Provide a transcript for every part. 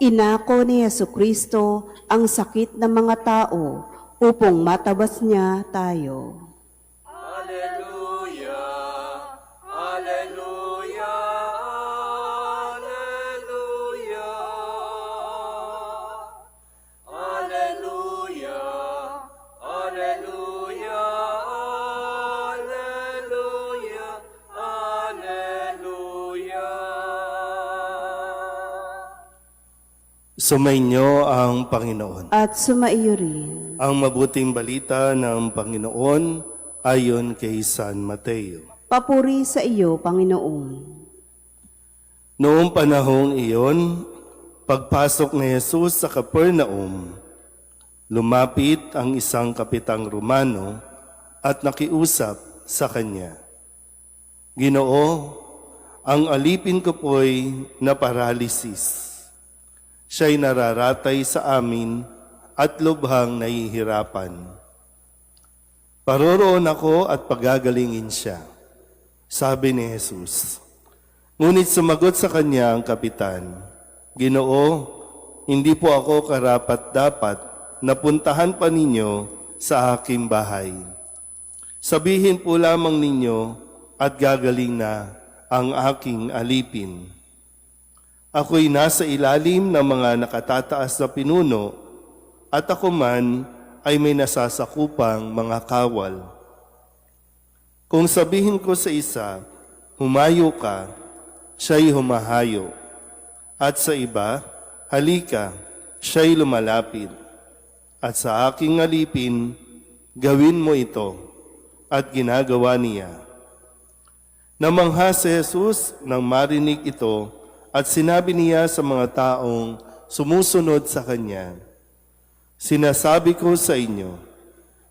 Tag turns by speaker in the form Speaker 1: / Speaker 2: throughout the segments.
Speaker 1: Inako ni Jesucristo ang sakit ng mga tao upang matabas niya tayo.
Speaker 2: Alleluia, Alleluia, Alleluia. Alleluia, Alleluia, Alleluia, Alleluia.
Speaker 3: Sumainyo ang Panginoon.
Speaker 1: At sumaiyo rin.
Speaker 3: Ang mabuting balita ng Panginoon ayon kay San Mateo.
Speaker 1: Papuri sa iyo, Panginoon.
Speaker 3: Noong panahong iyon, pagpasok ni Jesus sa Capernaum, lumapit ang isang kapitang Romano at nakiusap sa kanya. Ginoo, ang alipin ko po'y na-paralysis. Siya'y nararatay sa amin at lubhang nahihirapan. Paroroon ako at pagagalingin siya, sabi ni Jesus. Ngunit sumagot sa kanya ang kapitan, Ginoo, hindi po ako karapat-dapat na puntahan pa ninyo sa aking bahay. Sabihin po lamang ninyo at gagaling na ang aking alipin. Ako'y nasa ilalim ng mga nakatataas na pinuno at ako man ay may nasasakupang mga kawal. Kung sabihin ko sa isa, humayo ka, siya'y humahayo. At sa iba, halika, siya'y lumalapit. At sa aking alipin, gawin mo ito. At ginagawa niya. Namangha si Jesus nang marinig ito at sinabi niya sa mga taong sumusunod sa kanya, Sinasabi ko sa inyo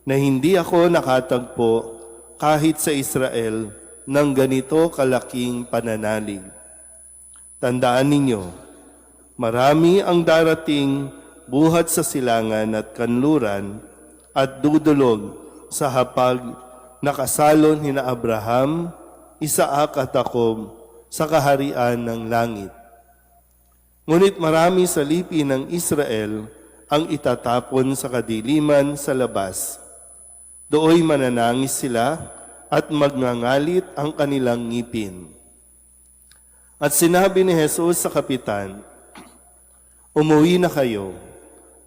Speaker 3: na hindi ako nakatagpo kahit sa Israel ng ganito kalaking pananalig. Tandaan ninyo, marami ang darating buhat sa silangan at kanluran at dudulog sa hapag na kasalon hina Abraham, Isaak at Jacob sa kaharian ng langit. Ngunit marami sa lipi ng Israel ang itatapon sa kadiliman sa labas. Dooy mananangis sila at magngangalit ang kanilang ngipin. At sinabi ni Jesus sa kapitan, Umuwi na kayo,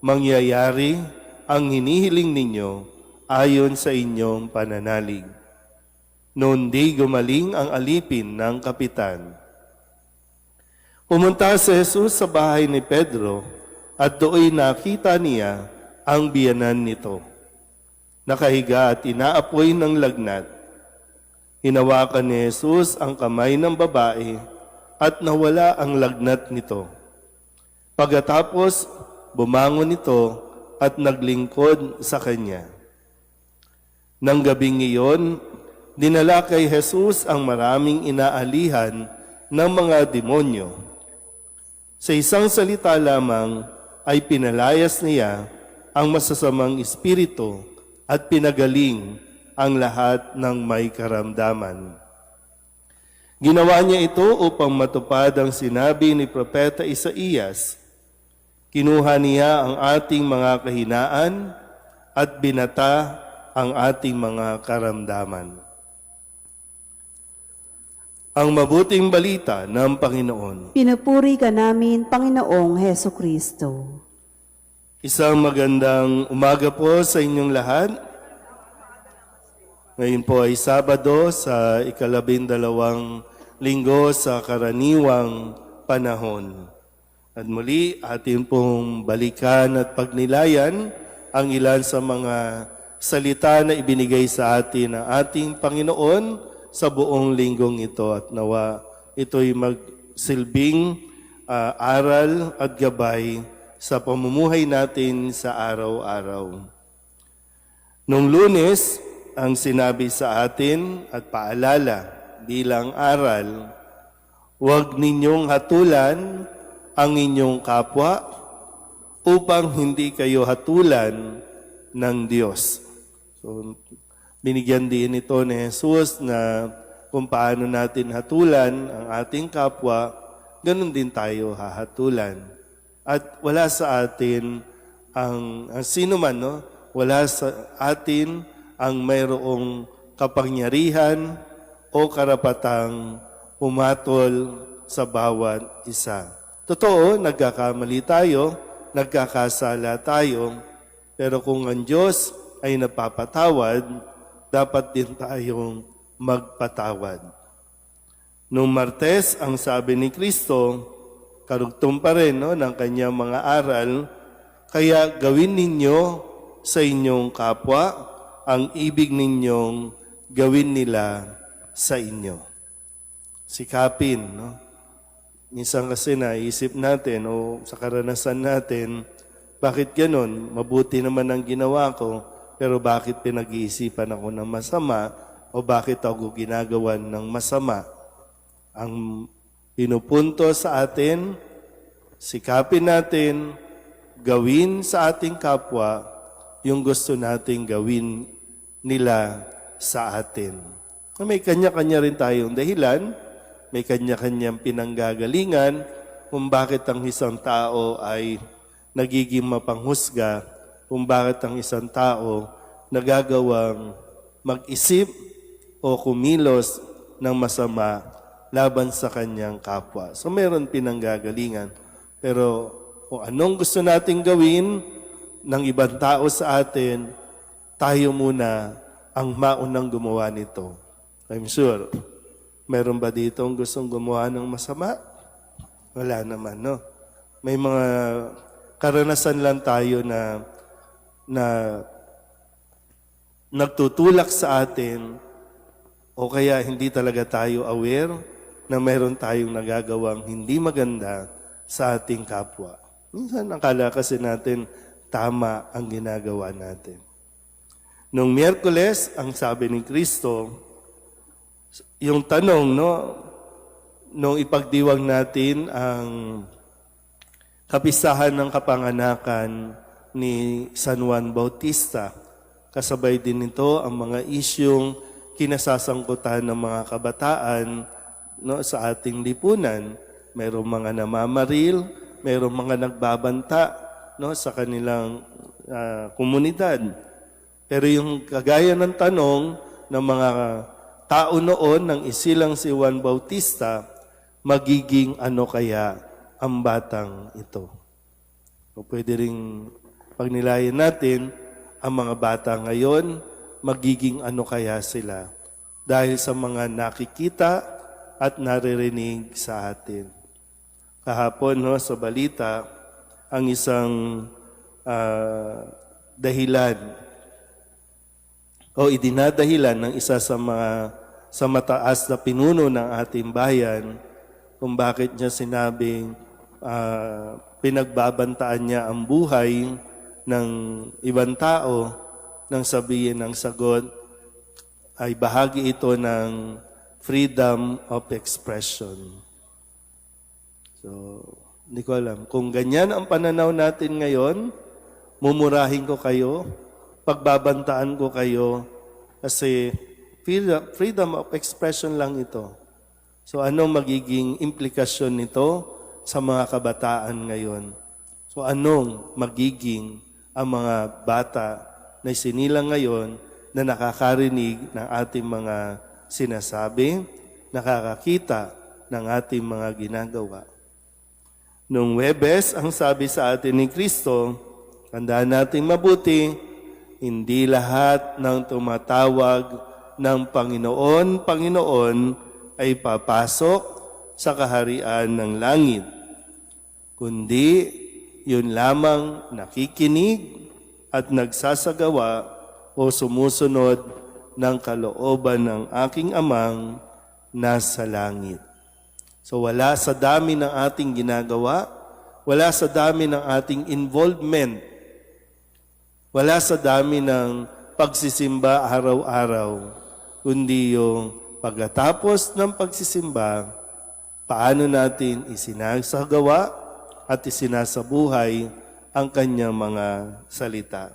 Speaker 3: mangyayari ang hinihiling ninyo ayon sa inyong pananalig. Noon di gumaling ang alipin ng kapitan. Pumunta si Jesus sa bahay ni Pedro at dooy nakita niya ang biyanan nito. Nakahiga at inaapoy ng lagnat. Hinawakan ni Jesus ang kamay ng babae at nawala ang lagnat nito. Pagkatapos, bumangon ito at naglingkod sa kanya. Nang gabing iyon, dinala kay Jesus ang maraming inaalihan ng mga demonyo. Sa isang salita lamang ay pinalayas niya ang masasamang espiritu at pinagaling ang lahat ng may karamdaman. Ginawa niya ito upang matupad ang sinabi ni Propeta Isaías. Kinuha niya ang ating mga kahinaan at binata ang ating mga karamdaman. Ang mabuting balita ng Panginoon.
Speaker 1: Pinupuri ka namin, Panginoong Heso Kristo.
Speaker 3: Isang magandang umaga po sa inyong lahat. Ngayon po ay Sabado sa 12 linggo sa karaniwang panahon. At muli atin pong balikan at pagnilayan ang ilan sa mga salita na ibinigay sa atin ng ating Panginoon sa buong linggong ito at nawa ito'y magsilbing aral at gabay sa pamumuhay natin sa araw-araw. Noong Lunes, ang sinabi sa atin at paalala bilang aral, huwag ninyong hatulan ang inyong kapwa upang hindi kayo hatulan ng Diyos. So, binigyan din ito ni Jesus na kung paano natin hatulan ang ating kapwa, ganun din tayo hahatulan. At wala sa atin ang sino man, no? Wala sa atin ang mayroong kapangyarihan o karapatang pumatol sa bawat isa. Totoo, nagkakamali tayo, nagkakasala tayo, pero kung ang Diyos ay napapatawad, dapat din tayong magpatawad. Noong Martes, ang sabi ni Kristo, karugtong pa rin ng kanyang mga aral, kaya gawin ninyo sa inyong kapwa ang ibig ninyong gawin nila sa inyo. Sikapin, no? Minsan kasi naisip natin o sa karanasan natin, bakit ganon? Mabuti naman ang ginawa ko, pero bakit pinag-iisipan ako ng masama o bakit ako ginagawan ng masama? Ang pinupunto sa atin, sikapin natin, gawin sa ating kapwa yung gusto nating gawin nila sa atin. May kanya-kanya rin tayong dahilan, may kanya-kanyang pinanggagalingan kung bakit ang isang tao ay nagiging mapanghusga, kung bakit ang isang tao nagagawang mag-isip o kumilos ng masama laban sa kanyang kapwa. So meron pinanggagalingan. Pero kung anong gusto nating gawin ng ibang tao sa atin, tayo muna ang maunang gumawa nito. I'm sure. Meron ba dito ang gustong gumawa ng masama? Wala naman, no? May mga karanasan lang tayo na nagtutulak sa atin o kaya hindi talaga tayo aware na meron tayong nagagawang hindi maganda sa ating kapwa. Minsan akala kasi natin tama ang ginagawa natin. Noong Miyerkules, ang sabi ni Kristo, yung tanong, nung ipagdiwang natin ang kapisahan ng kapanganakan ni San Juan Bautista, kasabay din nito ang mga isyong kinasasangkutan ng mga kabataan sa ating lipunan. Mayroong mga namamaril, mayroong mga nagbabanta sa kanilang komunidad. Pero yung kagaya ng tanong ng mga tao noon nang isilang si Juan Bautista, magiging ano kaya ang batang ito? O pwede ring pagnilayan natin, ang mga bata ngayon, magiging ano kaya sila? Dahil sa mga nakikita at naririnig sa atin. Kahapon sa balita, ang isang dahilan o idinadahilan ng isa sa mataas na pinuno ng ating bayan kung bakit niya sinabing pinagbabantaan niya ang buhay ng ibang tao nang sabihin ng sagot ay bahagi ito ng freedom of expression. So, hindi ko alam. Kung ganyan ang pananaw natin ngayon, mumurahin ko kayo, pagbabantaan ko kayo, kasi freedom of expression lang ito. So, anong magiging implikasyon nito sa mga kabataan ngayon? So, anong magiging ang mga bata na sinilang ngayon na nakakarinig ng ating mga sinasabi, nakakakita ng ating mga ginagawa? Noong Huwebes, ang sabi sa atin ni Kristo, tandaan natin mabuti, hindi lahat ng tumatawag ng Panginoon, Panginoon ay papasok sa kaharian ng langit, kundi yun lamang nakikinig at nagsasagawa o sumusunod ng kalooban ng aking amang nasa langit. So wala sa dami ng ating ginagawa, wala sa dami ng ating involvement, wala sa dami ng pagsisimba araw-araw, kundi yung pagkatapos ng pagsisimba, paano natin isinasagawa at isinasabuhay ang kanyang mga salita.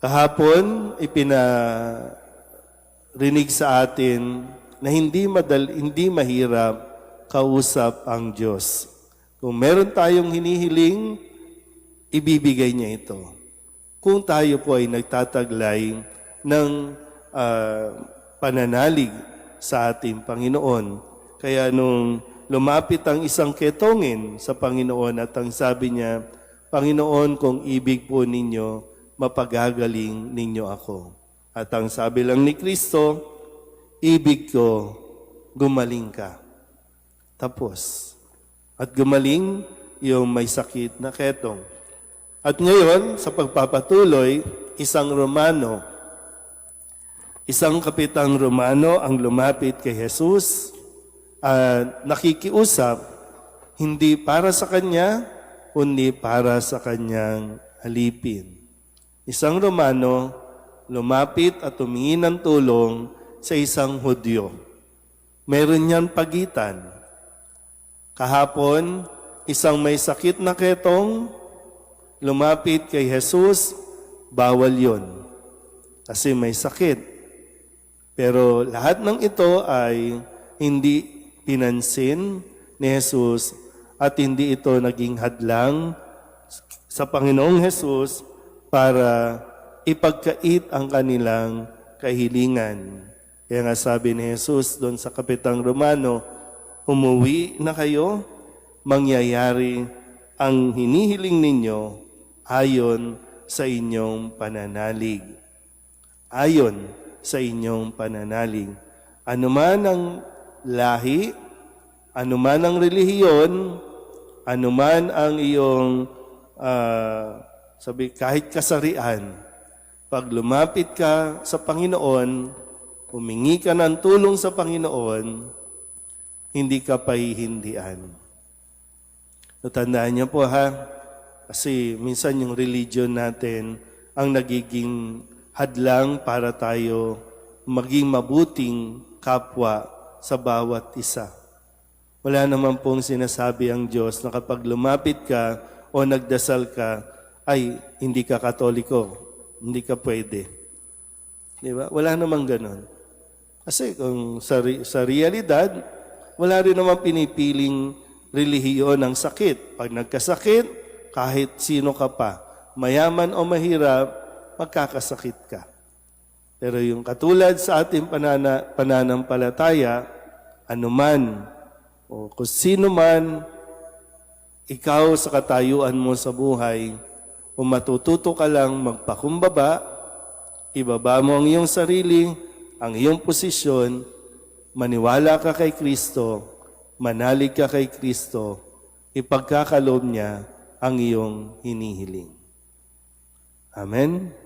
Speaker 3: Kahapon, ipinarinig sa atin na hindi mahirap kausap ang Diyos. Kung meron tayong hinihiling, ibibigay niya ito. Kung tayo po ay nagtataglay ng pananalig sa ating Panginoon. Kaya nung lumapit ang isang ketongin sa Panginoon at ang sabi niya, Panginoon, kung ibig po ninyo, mapagagaling ninyo ako. At ang sabi lang ni Kristo, ibig ko, gumaling ka. Tapos, at gumaling yung may sakit na ketong. At ngayon, sa pagpapatuloy, isang kapitang Romano ang lumapit kay Jesus at nakikiusap, hindi para sa kanya, kundi para sa kanyang alipin. Isang Romano lumapit at humingi ng tulong sa isang Hudyo. Meron niyan pagitan. Kahapon, isang may sakit na ketong, lumapit kay Jesus, bawal yon kasi may sakit. Pero lahat ng ito ay hindi pinansin ni Jesus at hindi ito naging hadlang sa Panginoong Jesus para ipagkait ang kanilang kahilingan. Kaya nga sabi ni Jesus doon sa Kapitang Romano, umuwi na kayo, mangyayari ang hinihiling ninyo ayon sa inyong pananalig. Ayon sa inyong pananalig. Anuman ang lahi, anuman ang relihiyon, anuman ang iyong kahit kasarian, pag lumapit ka sa Panginoon, humingi ka ng tulong sa Panginoon, hindi ka pahihindian. So, tandaan niyo po ha, kasi minsan yung religion natin ang nagiging hadlang para tayo maging mabuting kapwa sa bawat isa. Wala naman pong sinasabi ang Diyos na kapag lumapit ka o nagdasal ka, ay hindi ka Katoliko, hindi ka pwede. Di ba? Wala namang ganon. Kasi kung sa realidad, wala rin naman pinipiling relihiyon ng sakit. Pag nagkasakit, kahit sino ka pa, mayaman o mahirap, magkakasakit ka. Pero yung katulad sa ating pananampalataya, anuman o kung sino man, ikaw sa katayuan mo sa buhay, kung matututo ka lang magpakumbaba, ibaba mo ang iyong sarili, ang iyong posisyon, maniwala ka kay Kristo, manalig ka kay Kristo, ipagkakaloob niya ang iyong hinihiling. Amen?